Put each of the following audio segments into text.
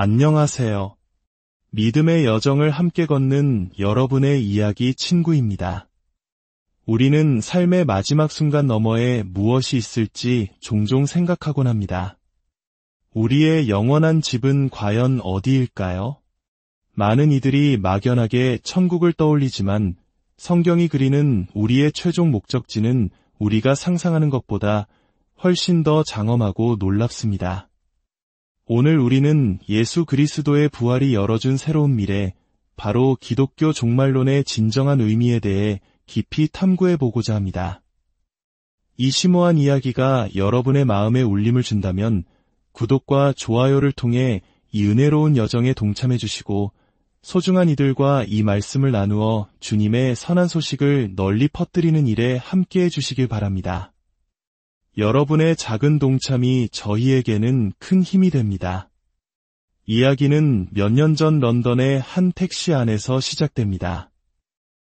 안녕하세요. 믿음의 여정을 함께 걷는 여러분의 이야기 친구입니다. 우리는 삶의 마지막 순간 너머에 무엇이 있을지 종종 생각하곤 합니다. 우리의 영원한 집은 과연 어디일까요? 많은 이들이 막연하게 천국을 떠올리지만 성경이 그리는 우리의 최종 목적지는 우리가 상상하는 것보다 훨씬 더 장엄하고 놀랍습니다. 오늘 우리는 예수 그리스도의 부활이 열어준 새로운 미래, 바로 기독교 종말론의 진정한 의미에 대해 깊이 탐구해보고자 합니다. 이 심오한 이야기가 여러분의 마음에 울림을 준다면 구독과 좋아요를 통해 이 은혜로운 여정에 동참해주시고 소중한 이들과 이 말씀을 나누어 주님의 선한 소식을 널리 퍼뜨리는 일에 함께해 주시길 바랍니다. 여러분의 작은 동참이 저희에게는 큰 힘이 됩니다. 이야기는 몇 년 전 런던의 한 택시 안에서 시작됩니다.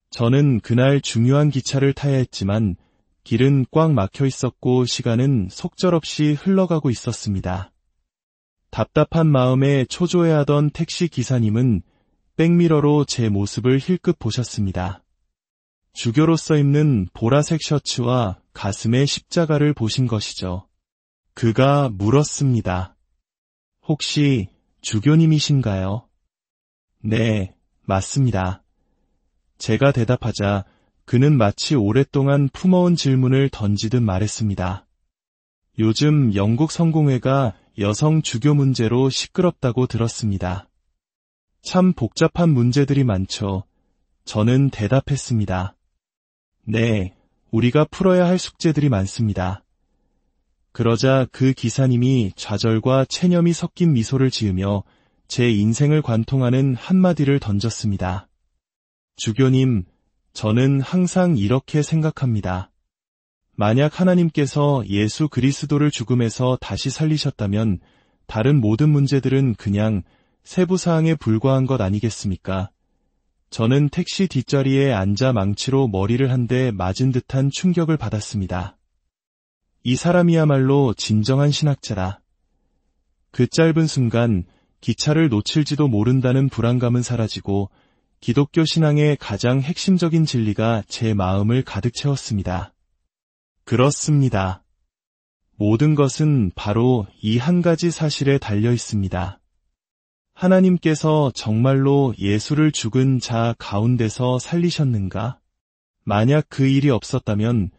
저는 그날 중요한 기차를 타야 했지만 길은 꽉 막혀 있었고 시간은 속절없이 흘러가고 있었습니다. 답답한 마음에 초조해하던 택시 기사님은 백미러로 제 모습을 힐끗 보셨습니다. 주교로서 입는 보라색 셔츠와 가슴에 십자가를 보신 것이죠. 그가 물었습니다. 혹시 주교님이신가요? 네, 맞습니다. 제가 대답하자 그는 마치 오랫동안 품어온 질문을 던지듯 말했습니다. 요즘 영국 성공회가 여성 주교 문제로 시끄럽다고 들었습니다. 참 복잡한 문제들이 많죠. 저는 대답했습니다. 네, 우리가 풀어야 할 숙제들이 많습니다. 그러자 그 기사님이 좌절과 체념이 섞인 미소를 지으며 제 인생을 관통하는 한마디를 던졌습니다. 주교님, 저는 항상 이렇게 생각합니다. 만약 하나님께서 예수 그리스도를 죽음에서 다시 살리셨다면 다른 모든 문제들은 그냥 세부사항에 불과한 것 아니겠습니까? 저는 택시 뒷자리에 앉아 망치로 머리를 한 대 맞은 듯한 충격을 받았습니다. 이 사람이야말로 진정한 신학자다. 그 짧은 순간 기차를 놓칠지도 모른다는 불안감은 사라지고 기독교 신앙의 가장 핵심적인 진리가 제 마음을 가득 채웠습니다. 그렇습니다. 모든 것은 바로 이 한 가지 사실에 달려 있습니다. 하나님께서 정말로 예수를 죽은 자 가운데서 살리셨는가? 만약 그 일이 없었다면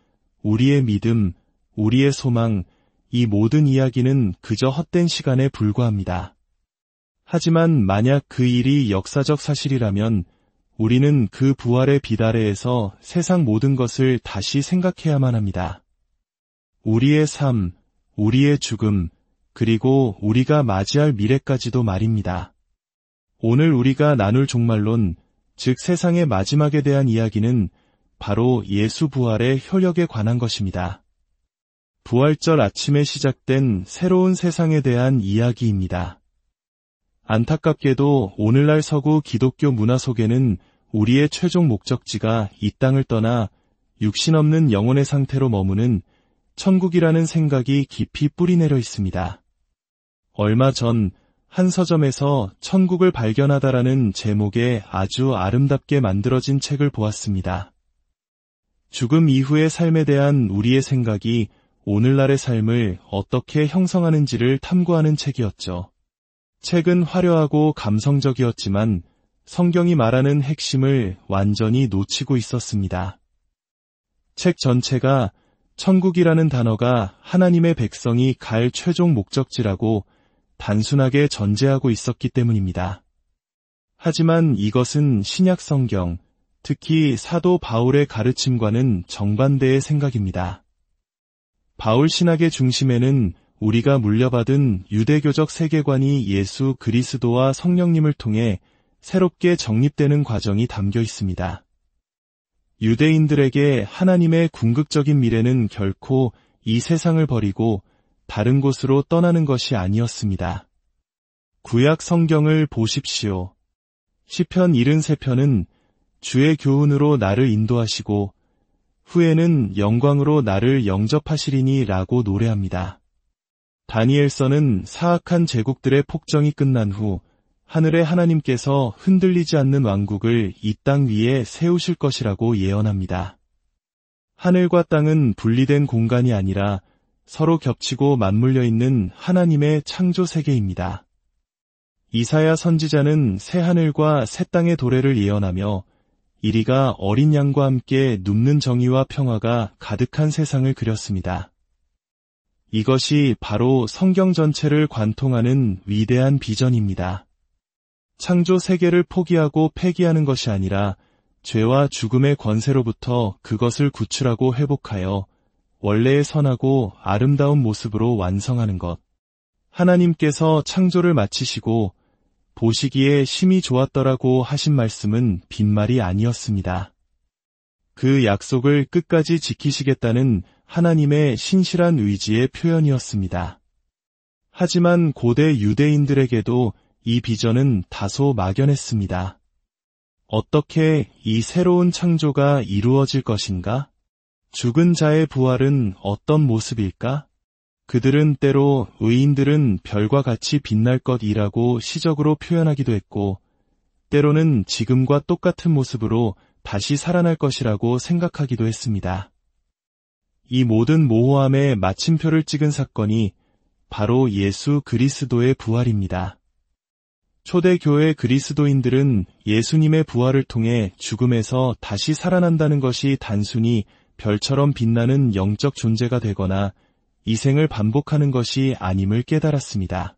우리의 믿음, 우리의 소망, 이 모든 이야기는 그저 헛된 시간에 불과합니다. 하지만 만약 그 일이 역사적 사실이라면 우리는 그 부활의 빛 아래에서 세상 모든 것을 다시 생각해야만 합니다. 우리의 삶, 우리의 죽음, 그리고 우리가 맞이할 미래까지도 말입니다. 오늘 우리가 나눌 종말론, 즉 세상의 마지막에 대한 이야기는 바로 예수 부활의 효력에 관한 것입니다. 부활절 아침에 시작된 새로운 세상에 대한 이야기입니다. 안타깝게도 오늘날 서구 기독교 문화 속에는 우리의 최종 목적지가 이 땅을 떠나 육신 없는 영혼의 상태로 머무는 천국이라는 생각이 깊이 뿌리내려 있습니다. 얼마 전 한 서점에서 천국을 발견하다라는 제목의 아주 아름답게 만들어진 책을 보았습니다. 죽음 이후의 삶에 대한 우리의 생각이 오늘날의 삶을 어떻게 형성하는지를 탐구하는 책이었죠. 책은 화려하고 감성적이었지만 성경이 말하는 핵심을 완전히 놓치고 있었습니다. 책 전체가 천국이라는 단어가 하나님의 백성이 갈 최종 목적지라고 단순하게 전제하고 있었기 때문입니다. 하지만 이것은 신약 성경, 특히 사도 바울의 가르침과는 정반대의 생각입니다. 바울 신학의 중심에는 우리가 물려받은 유대교적 세계관이 예수 그리스도와 성령님을 통해 새롭게 정립되는 과정이 담겨 있습니다. 유대인들에게 하나님의 궁극적인 미래는 결코 이 세상을 버리고 다른 곳으로 떠나는 것이 아니었습니다. 구약 성경을 보십시오. 시편 73편은 주의 교훈으로 나를 인도하시고 후에는 영광으로 나를 영접하시리니 라고 노래합니다. 다니엘서는 사악한 제국들의 폭정이 끝난 후 하늘의 하나님께서 흔들리지 않는 왕국을 이 땅 위에 세우실 것이라고 예언합니다. 하늘과 땅은 분리된 공간이 아니라 서로 겹치고 맞물려 있는 하나님의 창조 세계입니다. 이사야 선지자는 새 하늘과 새 땅의 도래를 예언하며 이리가 어린 양과 함께 눕는 정의와 평화가 가득한 세상을 그렸습니다. 이것이 바로 성경 전체를 관통하는 위대한 비전입니다. 창조 세계를 포기하고 폐기하는 것이 아니라 죄와 죽음의 권세로부터 그것을 구출하고 회복하여 원래의 선하고 아름다운 모습으로 완성하는 것. 하나님께서 창조를 마치시고 보시기에 심히 좋았더라고 하신 말씀은 빈말이 아니었습니다. 그 약속을 끝까지 지키시겠다는 하나님의 신실한 의지의 표현이었습니다. 하지만 고대 유대인들에게도 이 비전은 다소 막연했습니다. 어떻게 이 새로운 창조가 이루어질 것인가? 죽은 자의 부활은 어떤 모습일까? 그들은 때로 의인들은 별과 같이 빛날 것이라고 시적으로 표현하기도 했고, 때로는 지금과 똑같은 모습으로 다시 살아날 것이라고 생각하기도 했습니다. 이 모든 모호함의 마침표를 찍은 사건이 바로 예수 그리스도의 부활입니다. 초대교회 그리스도인들은 예수님의 부활을 통해 죽음에서 다시 살아난다는 것이 단순히 별처럼 빛나는 영적 존재가 되거나 이생을 반복하는 것이 아님을 깨달았습니다.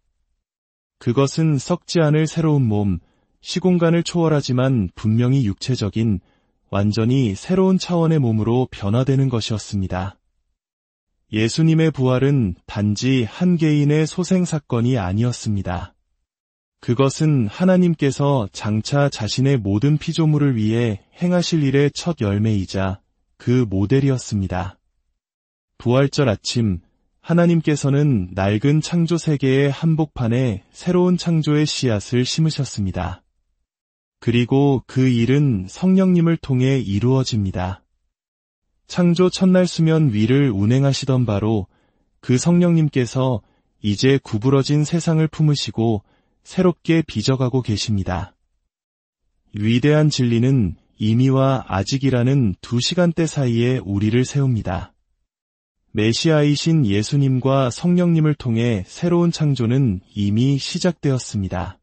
그것은 썩지 않을 새로운 몸, 시공간을 초월하지만 분명히 육체적인 완전히 새로운 차원의 몸으로 변화되는 것이었습니다. 예수님의 부활은 단지 한 개인의 소생 사건이 아니었습니다. 그것은 하나님께서 장차 자신의 모든 피조물을 위해 행하실 일의 첫 열매이자 그 모델이었습니다. 부활절 아침, 하나님께서는 낡은 창조 세계의 한복판에 새로운 창조의 씨앗을 심으셨습니다. 그리고 그 일은 성령님을 통해 이루어집니다. 창조 첫날 수면 위를 운행하시던 바로 그 성령님께서 이제 구부러진 세상을 품으시고 새롭게 빚어가고 계십니다. 위대한 진리는 이미와 아직이라는 두 시간대 사이에 우리를 세웁니다. 메시아이신 예수님과 성령님을 통해 새로운 창조는 이미 시작되었습니다.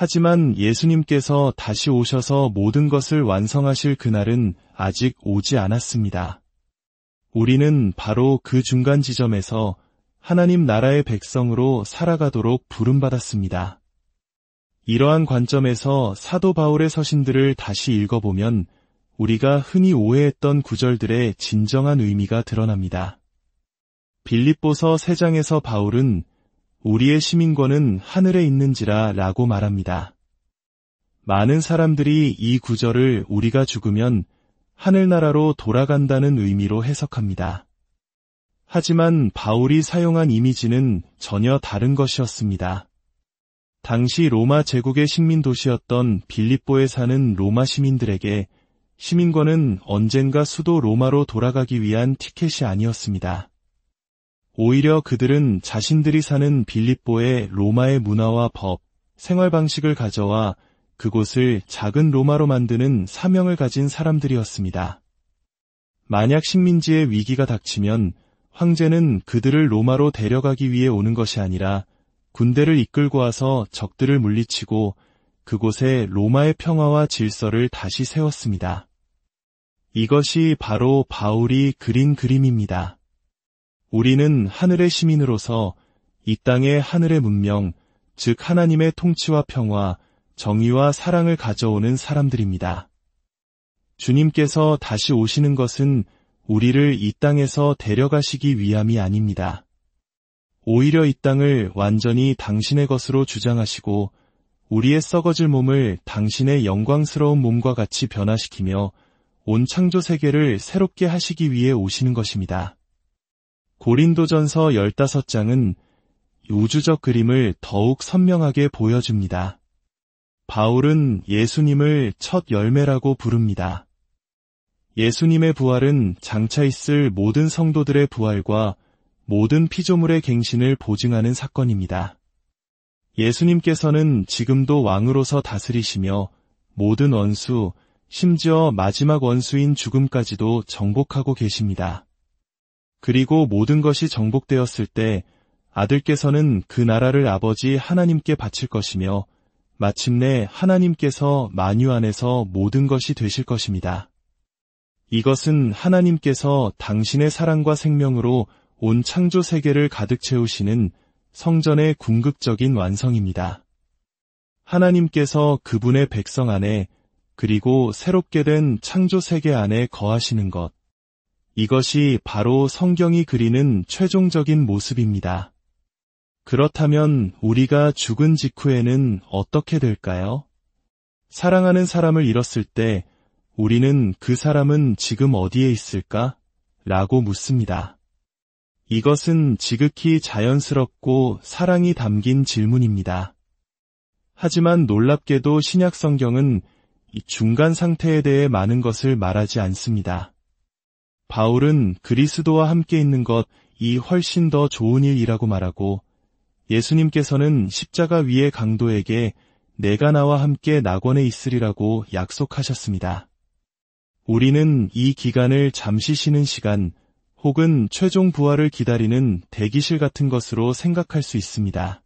하지만 예수님께서 다시 오셔서 모든 것을 완성하실 그날은 아직 오지 않았습니다. 우리는 바로 그 중간 지점에서 하나님 나라의 백성으로 살아가도록 부름받았습니다. 이러한 관점에서 사도 바울의 서신들을 다시 읽어보면 우리가 흔히 오해했던 구절들의 진정한 의미가 드러납니다. 빌립보서 3장에서 바울은 우리의 시민권은 하늘에 있는지라 라고 말합니다. 많은 사람들이 이 구절을 우리가 죽으면 하늘나라로 돌아간다는 의미로 해석합니다. 하지만 바울이 사용한 이미지는 전혀 다른 것이었습니다. 당시 로마 제국의 식민 도시였던 빌립보에 사는 로마 시민들에게 시민권은 언젠가 수도 로마로 돌아가기 위한 티켓이 아니었습니다. 오히려 그들은 자신들이 사는 빌립보의 로마의 문화와 법, 생활 방식을 가져와 그곳을 작은 로마로 만드는 사명을 가진 사람들이었습니다. 만약 식민지의 위기가 닥치면 황제는 그들을 로마로 데려가기 위해 오는 것이 아니라 군대를 이끌고 와서 적들을 물리치고 그곳에 로마의 평화와 질서를 다시 세웠습니다. 이것이 바로 바울이 그린 그림입니다. 우리는 하늘의 시민으로서 이 땅의 하늘의 문명, 즉 하나님의 통치와 평화, 정의와 사랑을 가져오는 사람들입니다. 주님께서 다시 오시는 것은 우리를 이 땅에서 데려가시기 위함이 아닙니다. 오히려 이 땅을 완전히 당신의 것으로 주장하시고 우리의 썩어질 몸을 당신의 영광스러운 몸과 같이 변화시키며 온 창조 세계를 새롭게 하시기 위해 오시는 것입니다. 고린도전서 15장은 우주적 그림을 더욱 선명하게 보여줍니다. 바울은 예수님을 첫 열매라고 부릅니다. 예수님의 부활은 장차 있을 모든 성도들의 부활과 모든 피조물의 갱신을 보증하는 사건입니다. 예수님께서는 지금도 왕으로서 다스리시며 모든 원수, 심지어 마지막 원수인 죽음까지도 정복하고 계십니다. 그리고 모든 것이 정복되었을 때 아들께서는 그 나라를 아버지 하나님께 바칠 것이며 마침내 하나님께서 만유 안에서 모든 것이 되실 것입니다. 이것은 하나님께서 당신의 사랑과 생명으로 온 창조 세계를 가득 채우시는 성전의 궁극적인 완성입니다. 하나님께서 그분의 백성 안에 그리고 새롭게 된 창조 세계 안에 거하시는 것. 이것이 바로 성경이 그리는 최종적인 모습입니다. 그렇다면 우리가 죽은 직후에는 어떻게 될까요? 사랑하는 사람을 잃었을 때 우리는 그 사람은 지금 어디에 있을까? 라고 묻습니다. 이것은 지극히 자연스럽고 사랑이 담긴 질문입니다. 하지만 놀랍게도 신약 성경은 이 중간 상태에 대해 많은 것을 말하지 않습니다. 바울은 그리스도와 함께 있는 것이 훨씬 더 좋은 일이라고 말하고 예수님께서는 십자가 위의 강도에게 내가 나와 함께 낙원에 있으리라고 약속하셨습니다. 우리는 이 기간을 잠시 쉬는 시간 혹은 최종 부활을 기다리는 대기실 같은 것으로 생각할 수 있습니다.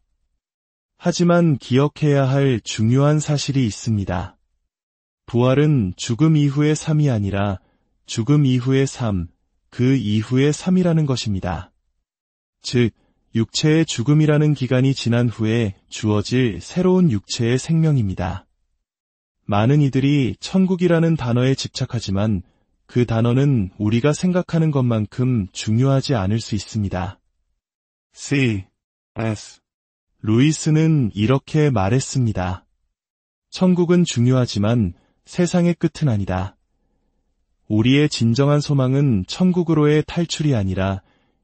하지만 기억해야 할 중요한 사실이 있습니다. 부활은 죽음 이후의 삶이 아니라 죽음 이후의 삶, 그 이후의 삶이라는 것입니다. 즉, 육체의 죽음이라는 기간이 지난 후에 주어질 새로운 육체의 생명입니다. 많은 이들이 천국이라는 단어에 집착하지만 그 단어는 우리가 생각하는 것만큼 중요하지 않을 수 있습니다. C.S. 루이스는 이렇게 말했습니다. 천국은 중요하지만 세상의 끝은 아니다. 우리의 진정한 소망은 천국으로의 탈출이 아니라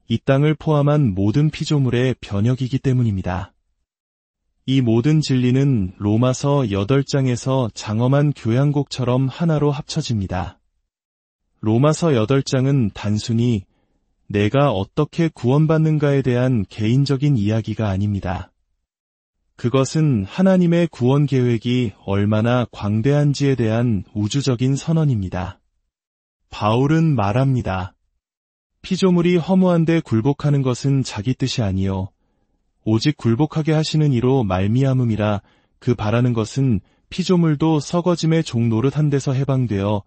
이 땅을 포함한 모든 피조물의 변혁이기 때문입니다. 이 모든 진리는 로마서 8장에서 장엄한 교양곡처럼 하나로 합쳐집니다. 로마서 8장은 단순히 내가 어떻게 구원받는가에 대한 개인적인 이야기가 아닙니다. 그것은 하나님의 구원 계획이 얼마나 광대한지에 대한 우주적인 선언입니다. 바울은 말합니다. 피조물이 허무한데 굴복하는 것은 자기 뜻이 아니요 오직 굴복하게 하시는 이로 말미암음이라. 그 바라는 것은 피조물도 썩어짐의 종 노릇한 데서 해방되어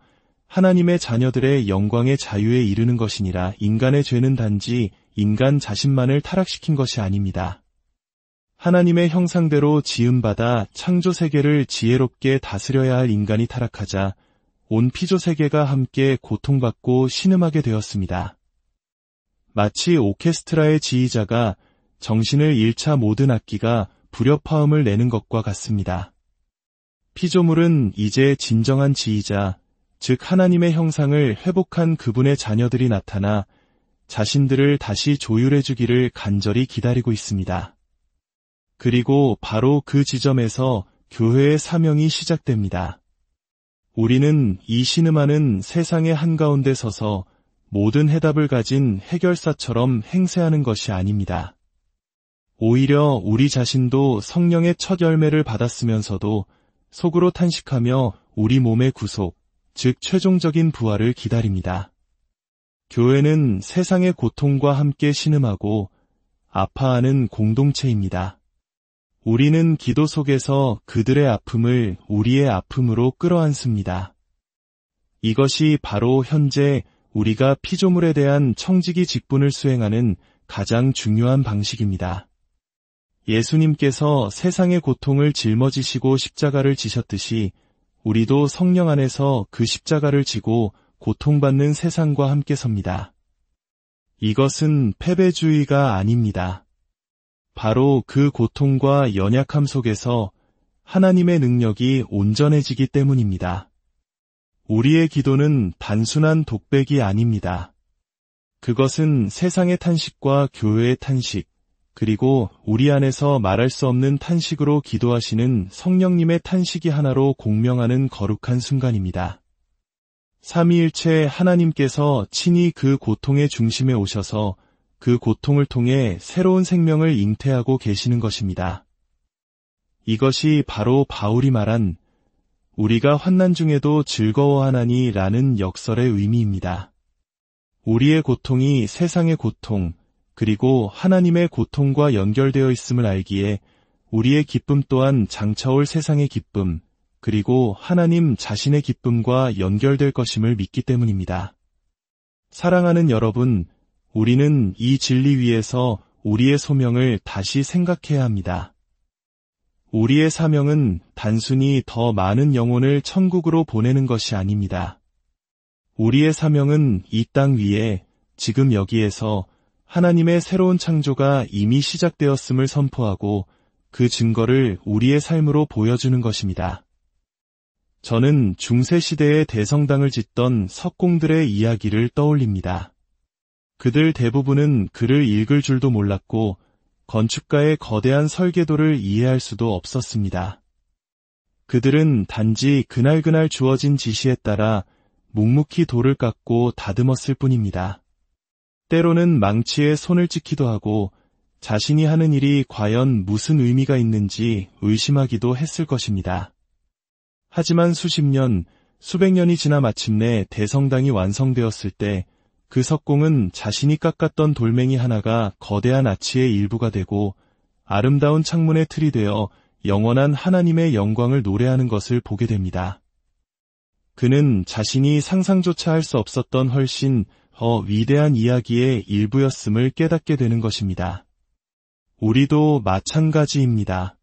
하나님의 자녀들의 영광의 자유에 이르는 것이니라. 인간의 죄는 단지 인간 자신만을 타락시킨 것이 아닙니다. 하나님의 형상대로 지음받아 창조 세계를 지혜롭게 다스려야 할 인간이 타락하자 온 피조 세계가 함께 고통받고 신음하게 되었습니다. 마치 오케스트라의 지휘자가 정신을 잃자 모든 악기가 불협화음을 내는 것과 같습니다. 피조물은 이제 진정한 지휘자, 즉 하나님의 형상을 회복한 그분의 자녀들이 나타나 자신들을 다시 조율해주기를 간절히 기다리고 있습니다. 그리고 바로 그 지점에서 교회의 사명이 시작됩니다. 우리는 이 신음하는 세상의 한가운데 서서 모든 해답을 가진 해결사처럼 행세하는 것이 아닙니다. 오히려 우리 자신도 성령의 첫 열매를 받았으면서도 속으로 탄식하며 우리 몸의 구속, 즉 최종적인 부활을 기다립니다. 교회는 세상의 고통과 함께 신음하고 아파하는 공동체입니다. 우리는 기도 속에서 그들의 아픔을 우리의 아픔으로 끌어안습니다. 이것이 바로 현재 우리가 피조물에 대한 청지기 직분을 수행하는 가장 중요한 방식입니다. 예수님께서 세상의 고통을 짊어지시고 십자가를 지셨듯이 우리도 성령 안에서 그 십자가를 지고 고통받는 세상과 함께 섭니다. 이것은 패배주의가 아닙니다. 바로 그 고통과 연약함 속에서 하나님의 능력이 온전해지기 때문입니다. 우리의 기도는 단순한 독백이 아닙니다. 그것은 세상의 탄식과 교회의 탄식, 그리고 우리 안에서 말할 수 없는 탄식으로 기도하시는 성령님의 탄식이 하나로 공명하는 거룩한 순간입니다. 삼위일체 하나님께서 친히 그 고통의 중심에 오셔서 그 고통을 통해 새로운 생명을 잉태하고 계시는 것입니다. 이것이 바로 바울이 말한 우리가 환난 중에도 즐거워하나니 라는 역설의 의미입니다. 우리의 고통이 세상의 고통, 그리고 하나님의 고통과 연결되어 있음을 알기에 우리의 기쁨 또한 장차올 세상의 기쁨, 그리고 하나님 자신의 기쁨과 연결될 것임을 믿기 때문입니다. 사랑하는 여러분, 우리는 이 진리 위에서 우리의 소명을 다시 생각해야 합니다. 우리의 사명은 단순히 더 많은 영혼을 천국으로 보내는 것이 아닙니다. 우리의 사명은 이 땅 위에 지금 여기에서 하나님의 새로운 창조가 이미 시작되었음을 선포하고 그 증거를 우리의 삶으로 보여주는 것입니다. 저는 중세시대의 대성당을 짓던 석공들의 이야기를 떠올립니다. 그들 대부분은 글을 읽을 줄도 몰랐고 건축가의 거대한 설계도를 이해할 수도 없었습니다. 그들은 단지 그날그날 주어진 지시에 따라 묵묵히 돌을 깎고 다듬었을 뿐입니다. 때로는 망치에 손을 찍기도 하고 자신이 하는 일이 과연 무슨 의미가 있는지 의심하기도 했을 것입니다. 하지만 수십 년, 수백 년이 지나 마침내 대성당이 완성되었을 때 그 석공은 자신이 깎았던 돌멩이 하나가 거대한 아치의 일부가 되고 아름다운 창문의 틀이 되어 영원한 하나님의 영광을 노래하는 것을 보게 됩니다. 그는 자신이 상상조차 할 수 없었던 훨씬 더 위대한 이야기의 일부였음을 깨닫게 되는 것입니다. 우리도 마찬가지입니다.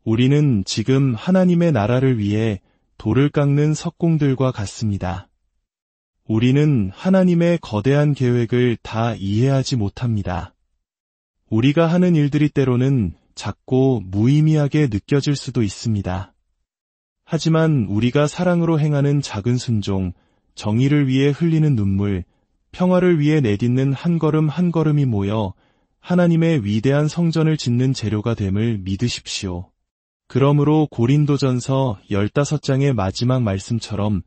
우리는 지금 하나님의 나라를 위해 돌을 깎는 석공들과 같습니다. 우리는 하나님의 거대한 계획을 다 이해하지 못합니다. 우리가 하는 일들이 때로는 작고 무의미하게 느껴질 수도 있습니다. 하지만 우리가 사랑으로 행하는 작은 순종, 정의를 위해 흘리는 눈물, 평화를 위해 내딛는 한 걸음 한 걸음이 모여 하나님의 위대한 성전을 짓는 재료가 됨을 믿으십시오. 그러므로 고린도전서 15장의 마지막 말씀처럼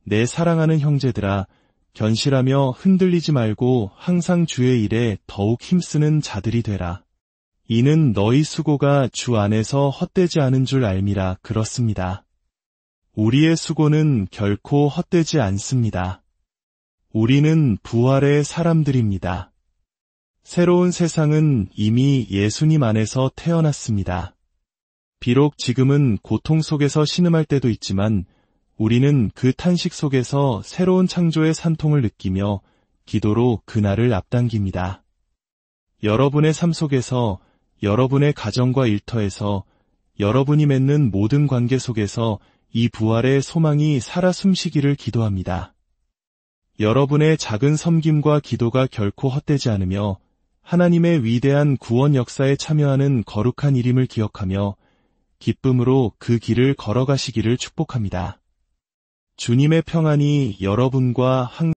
내 사랑하는 형제들아, 견실하며 흔들리지 말고 항상 주의 일에 더욱 힘쓰는 자들이 되라. 이는 너희 수고가 주 안에서 헛되지 않은 줄 알미라. 그렇습니다. 우리의 수고는 결코 헛되지 않습니다. 우리는 부활의 사람들입니다. 새로운 세상은 이미 예수님 안에서 태어났습니다. 비록 지금은 고통 속에서 신음할 때도 있지만 우리는 그 탄식 속에서 새로운 창조의 산통을 느끼며 기도로 그날을 앞당깁니다. 여러분의 삶 속에서, 여러분의 가정과 일터에서, 여러분이 맺는 모든 관계 속에서 이 부활의 소망이 살아 숨쉬기를 기도합니다. 여러분의 작은 섬김과 기도가 결코 헛되지 않으며 하나님의 위대한 구원 역사에 참여하는 거룩한 일임을 기억하며 기쁨으로 그 길을 걸어가시기를 축복합니다. 주님의 평안이 여러분과 항상